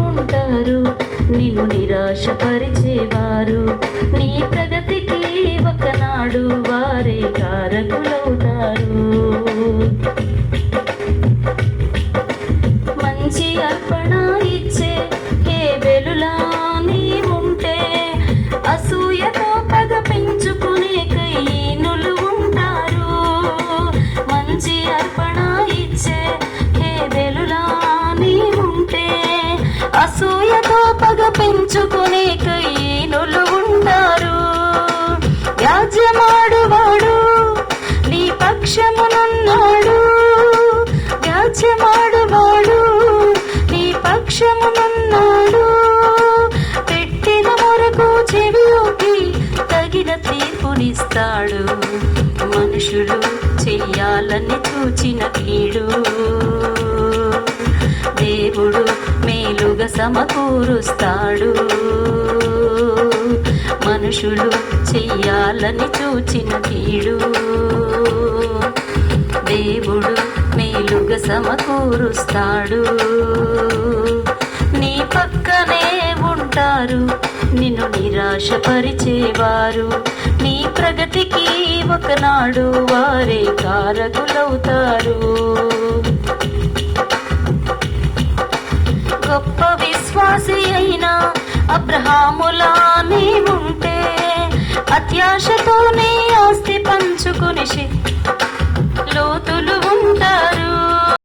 ఉంటారు నిన్ను నిరాశపరిచేవారు. నీ ప్రగతికి ఒకనాడు వారే కారకులవుతారు. మంచి అర్పణ ఇచ్చే హేబెలులా నీవుంటే అసూయతో పగ పెంచుకునే కయీనులు ఉంటారు. మంచి అర్పణ ఇచ్చే హేబెలులా నీవుంటే అసూయతో పగ పెంచుకునే కయీనులు ఉంటారు. వ్యాజ్యమాడువాడు నీ పక్షమునున్నాడు, వ్యాజ్యమాడువాడు నీ పక్షమునున్నాడు. పెట్టిన మొరకు చెవిలోకి తగిన తీర్పునిస్తాడు. మనుషులు చెయ్యాలని చూచిన కీడు దేవుడు మేలుగా సమకూరుస్తాడు. మనుషులు చెయ్యాలని చూచిన కీడు దేవుడు మేలుగా సమకూరుస్తాడు. నీ పక్కనే ఉంటారు నిన్ను నిరాశపరిచేవారు. నీ ప్రగతికి ఒకనాడు వారే కారకులవుతారు. గొప్ప విశ్వాసి అయిన అబ్రహాములా నీవుంటే అత్యాశతో నీ ఆస్తి పంచుకుని